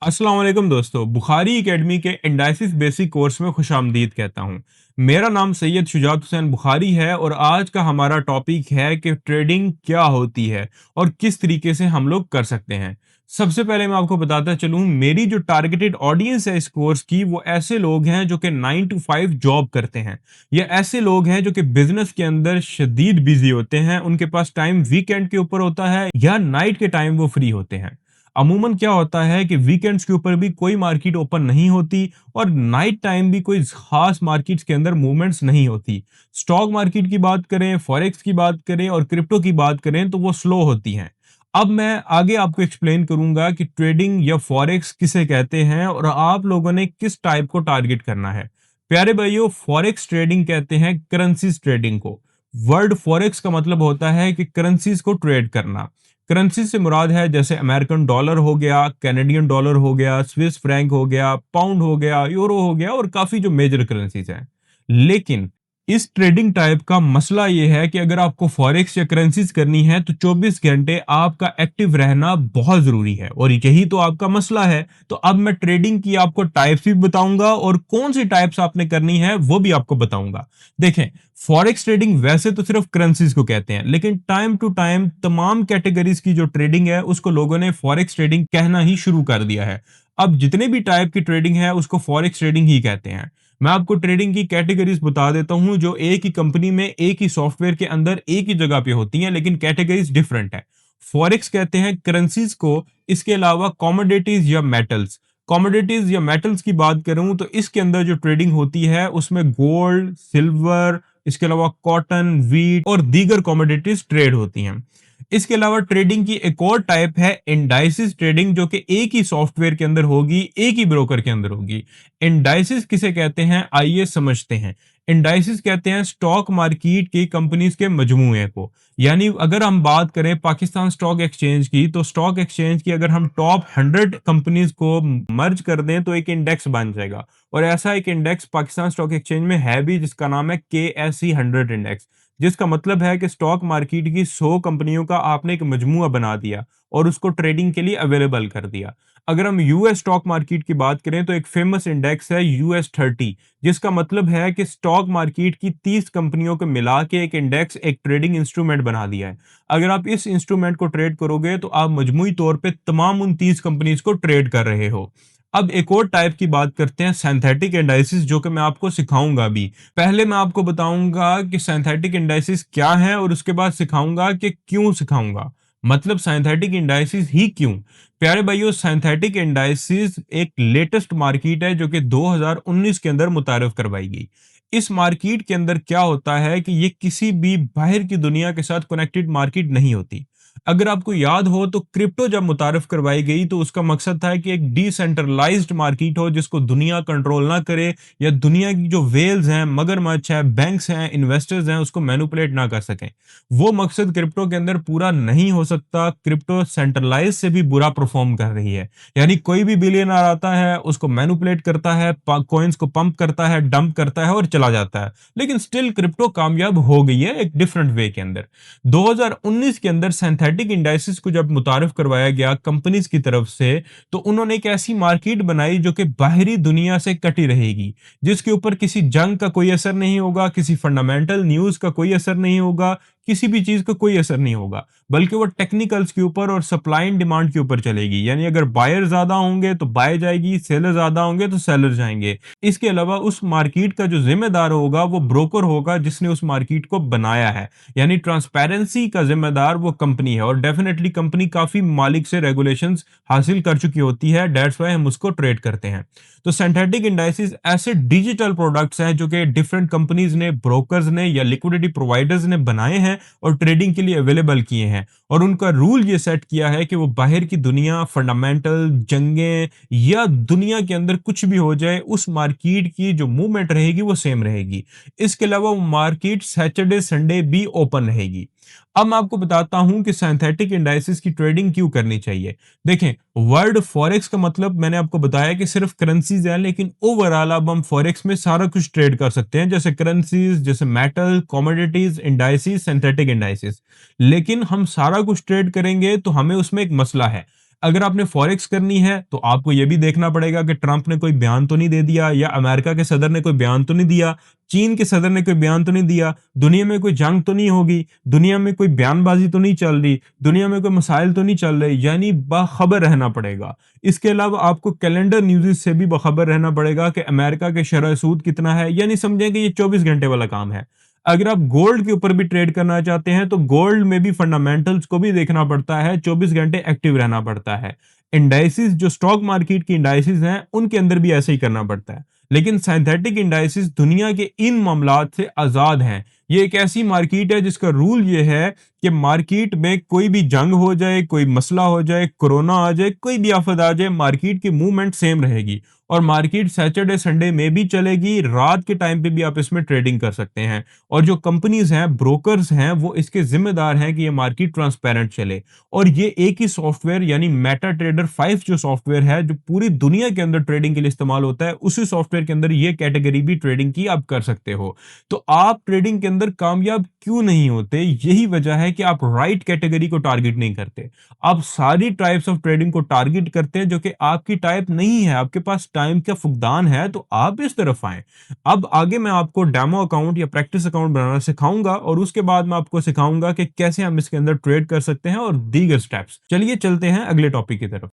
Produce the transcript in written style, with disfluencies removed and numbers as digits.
अस्सलाम वालेकुम दोस्तों, बुखारी एकेडमी के इंडाइसिस बेसिक कोर्स में खुशामदीद कहता हूँ। मेरा नाम सैयद शुजात हुसैन बुखारी है और आज का हमारा टॉपिक है कि ट्रेडिंग क्या होती है और किस तरीके से हम लोग कर सकते हैं। सबसे पहले मैं आपको बताता चलूँ, मेरी जो टारगेटेड ऑडियंस है इस कोर्स की, वो ऐसे लोग हैं जो कि 9 टू 5 जॉब करते हैं, या ऐसे लोग हैं जो कि बिज़नेस के अंदर शदीद बिज़ी होते हैं, उनके पास टाइम वीकेंड के ऊपर होता है या नाइट के टाइम वो फ्री होते हैं। अमूमन क्या होता है कि वीकेंड्स के ऊपर भी कोई मार्केट ओपन नहीं होती और नाइट टाइम भी कोई खास मार्केट्स के अंदर मूवमेंट्स नहीं होती। स्टॉक मार्केट की बात करें, फॉरेक्स की बात करें और क्रिप्टो की बात करें तो वो स्लो होती हैं। अब मैं आगे आपको एक्सप्लेन करूंगा कि ट्रेडिंग या फॉरेक्स किसे कहते हैं और आप लोगों ने किस टाइप को टारगेट करना है। प्यारे भाइयों, फॉरेक्स ट्रेडिंग कहते हैं करेंसीज ट्रेडिंग को। वर्ड फॉरेक्स का मतलब होता है कि करेंसीज को ट्रेड करना। करेंसी से मुराद है जैसे अमेरिकन डॉलर हो गया, कैनेडियन डॉलर हो गया, स्विस फ्रैंक हो गया, पाउंड हो गया, यूरो हो गया और काफी जो मेजर करेंसीज हैं। लेकिन इस ट्रेडिंग टाइप का मसला ये है कि अगर आपको फॉरेक्स या करेंसीज करनी है तो 24 घंटे आपका एक्टिव रहना बहुत जरूरी है और यही तो आपका मसला है। तो अब मैं ट्रेडिंग की आपको टाइप्स भी बताऊंगा और कौन सी टाइप्स आपने करनी है वो भी आपको बताऊंगा। देखें, फॉरेक्स ट्रेडिंग वैसे तो सिर्फ करेंसीज को कहते हैं, लेकिन टाइम टू टाइम तमाम कैटेगरीज की जो ट्रेडिंग है उसको लोगों ने फॉरेक्स ट्रेडिंग कहना ही शुरू कर दिया है। अब जितने भी टाइप की ट्रेडिंग है उसको फॉरेक्स ट्रेडिंग ही कहते हैं। मैं आपको ट्रेडिंग की कैटेगरीज बता देता हूं जो एक ही कंपनी में एक ही सॉफ्टवेयर के अंदर एक ही जगह पे होती हैं, लेकिन कैटेगरीज डिफरेंट है। फॉरेक्स कहते हैं करेंसीज को। इसके अलावा कॉमोडिटीज या मेटल्स, कॉमोडिटीज या मेटल्स की बात करूं तो इसके अंदर जो ट्रेडिंग होती है उसमें गोल्ड, सिल्वर, इसके अलावा कॉटन, व्हीट और दीगर कॉमोडिटीज ट्रेड होती हैं। इसके अलावा ट्रेडिंग की एक और टाइप है इंडाइसिस ट्रेडिंग, जो कि एक ही सॉफ्टवेयर के अंदर होगी, एक ही ब्रोकर के अंदर होगी। इंडाइसिस किसे कहते हैं आइए समझते हैं। इंडाइसिस कहते हैं स्टॉक मार्केट की कंपनीज के मजमूए को। यानी अगर हम बात करें पाकिस्तान स्टॉक एक्सचेंज की, तो स्टॉक एक्सचेंज की अगर हम टॉप 100 कंपनीज को मर्ज कर दें तो एक इंडेक्स बन जाएगा। और ऐसा एक इंडेक्स पाकिस्तान स्टॉक एक्सचेंज में है भी, जिसका नाम है KSE 100 इंडेक्स। जिसका मतलब है कि स्टॉक मार्केट की 100 कंपनियों का आपने एक मजमुआ बना दिया और उसको ट्रेडिंग के लिए अवेलेबल कर दिया। अगर हम यूएस स्टॉक मार्केट की बात करें तो एक फेमस इंडेक्स है US 30, जिसका मतलब है कि स्टॉक मार्केट की 30 कंपनियों को मिला के एक इंडेक्स, एक ट्रेडिंग इंस्ट्रूमेंट बना दिया है। अगर आप इस इंस्ट्रूमेंट को ट्रेड करोगे तो आप मजमुई तौर पे तमाम उन 30 कंपनीज को ट्रेड कर रहे हो। अब एक और टाइप की बात करते हैं, सिंथेटिक इंडाइसिस, जो कि मैं आपको सिखाऊंगा भी। पहले मैं आपको बताऊंगा कि सिंथेटिक इंडाइसिस क्या है और उसके बाद सिखाऊंगा कि क्यों सिखाऊंगा। मतलब सिंथेटिक इंडाइसिस ही क्यों। प्यारे भाइयों, सिंथेटिक इंडाइसिस एक लेटेस्ट मार्केट है जो कि 2019 के अंदर मुतारफ करवाई गई। इस मार्केट के अंदर क्या होता है कि ये किसी भी बाहर की दुनिया के साथ कनेक्टेड मार्केट नहीं होती। अगर आपको याद हो तो क्रिप्टो जब मुतारफ करवाई गई तो उसका मकसद था कि एक डिसेंट्रलाइज्ड मार्केट हो जिसको दुनिया कंट्रोल ना करे, या दुनिया की जो वेल्स हैं, मगरमच्छ है, बैंक्स हैं, इन्वेस्टर्स हैं, उसको मैनिपुलेट ना कर सकें। वो मकसद क्रिप्टो के अंदर पूरा नहीं हो सकता। क्रिप्टो सेंट्रलाइज से भी बुरा परफॉर्म कर रही है। यानी कोई भी बिलियनर आता है, उसको मैनिपुलेट करता है, कॉइन्स को पंप करता है, डंप करता है और चला जाता है। लेकिन स्टिल क्रिप्टो कामयाब हो गई है एक डिफरेंट वे के अंदर। 2019 के अंदर सिंथेटिक इंडाइसिस को जब मुतारफ करवाया गया कंपनीज की तरफ से, तो उन्होंने एक ऐसी मार्केट बनाई जो कि बाहरी दुनिया से कटी रहेगी, जिसके ऊपर किसी जंग का कोई असर नहीं होगा, किसी फंडामेंटल न्यूज का कोई असर नहीं होगा, किसी भी चीज का कोई असर नहीं होगा, बल्कि वो टेक्निकल्स के ऊपर और सप्लाई एंड डिमांड के ऊपर चलेगी। यानी अगर बायर ज्यादा होंगे तो बाय जाएगी, सेलर ज्यादा होंगे तो सेलर जाएंगे। इसके अलावा उस मार्केट का जो जिम्मेदार होगा वो ब्रोकर होगा जिसने उस मार्केट को बनाया है। यानी ट्रांसपेरेंसी का जिम्मेदार वो कंपनी है और डेफिनेटली कंपनी काफी मालिक से रेगुलेशंस हासिल कर चुकी होती है, दैट्स व्हाई हम उसको ट्रेड करते हैं। तो सिंथेटिक इंडाइसिस ऐसे डिजिटल प्रोडक्ट्स हैं जो कि डिफरेंट कंपनीज ने, ब्रोकर्स ने या लिक्विडिटी प्रोवाइडर्स ने बनाए हैं और ट्रेडिंग के लिए अवेलेबल किए हैं। और उनका रूल ये सेट किया है कि वो बाहर की दुनिया, फंडामेंटल, जंगें या दुनिया के अंदर कुछ भी हो जाए, उस मार्केट की जो मूवमेंट रहेगी वो सेम रहेगी। इसके अलावा वो मार्केट सैटरडे संडे भी ओपन रहेगी। अब मैं आपको बताता हूं कि सिंथेटिक इंडाइसिस की ट्रेडिंग क्यों करनी चाहिए। देखें, वर्ड फॉरेक्स का मतलब मैंने आपको बताया कि सिर्फ करेंसीज है, लेकिन ओवरऑल अब हम फॉरेक्स में सारा कुछ ट्रेड कर सकते हैं, जैसे करेंसीज, जैसे metal, commodities, indices, synthetic indices. लेकिन हम सारा कुछ ट्रेड करेंगे तो हमें उसमें एक मसला है। अगर आपने फॉरेक्स करनी है तो आपको यह भी देखना पड़ेगा कि ट्रंप ने कोई बयान तो नहीं दे दिया, या अमेरिका के सदर ने कोई बयान तो नहीं दिया, चीन के सदर ने कोई बयान तो नहीं दिया, दुनिया में कोई जंग तो नहीं होगी, दुनिया में कोई बयानबाजी तो नहीं चल रही, दुनिया में कोई मसाइल तो नहीं चल रहे, यानी बाखबर रहना पड़ेगा। इसके अलावा आपको कैलेंडर न्यूज़ से भी बाखबर रहना पड़ेगा कि अमेरिका के शरह सूद कितना है, यानी समझें कि ये 24 घंटे वाला काम है। अगर आप गोल्ड के ऊपर भी ट्रेड करना चाहते हैं तो गोल्ड में भी फंडामेंटल्स को भी देखना पड़ता है, 24 घंटे एक्टिव रहना पड़ता है। इंडाइसिस जो स्टॉक मार्केट की इंडाइसिस हैं, उनके अंदर भी ऐसे ही करना पड़ता है। लेकिन सिंथेटिक इंडाइसिस दुनिया के इन मामलात से आजाद हैं। ये एक ऐसी मार्केट है जिसका रूल ये है कि मार्केट में कोई भी जंग हो जाए, कोई मसला हो जाए, कोरोना आ जाए, कोई भी आफत आ जाए, मार्केट की मूवमेंट सेम रहेगी। और मार्केट सैटरडे संडे में भी चलेगी, रात के टाइम पे भी आप इसमें ट्रेडिंग कर सकते हैं। और जो कंपनीज हैं, ब्रोकर्स हैं, वो इसके जिम्मेदार हैं कि ये मार्केट ट्रांसपेरेंट चले। और ये एक ही सॉफ्टवेयर यानी मेटा ट्रेडर 5 जो सॉफ्टवेयर है, जो पूरी दुनिया के अंदर ट्रेडिंग के लिए इस्तेमाल होता है, उसी सॉफ्टवेयर के अंदर ये कैटेगरी भी ट्रेडिंग की आप कर सकते हो। तो आप ट्रेडिंग के अंदर कामयाब क्यों नहीं होते? यही वजह है कि आप राइट कैटेगरी को टारगेट नहीं करते। आप सारी टाइप्स ऑफ ट्रेडिंग को टारगेट करते हैं जो कि आपकी टाइप नहीं है, आपके पास टाइम का फुकदान है, तो आप इस तरफ आएं। अब आगे मैं आपको डेमो अकाउंट या प्रैक्टिस अकाउंट बनाना सिखाऊंगा, और उसके बाद मैं आपको सिखाऊंगा कि कैसे हम इसके अंदर ट्रेड कर सकते हैं और दीगर स्टेप्स। चलिए चलते हैं अगले टॉपिक की तरफ।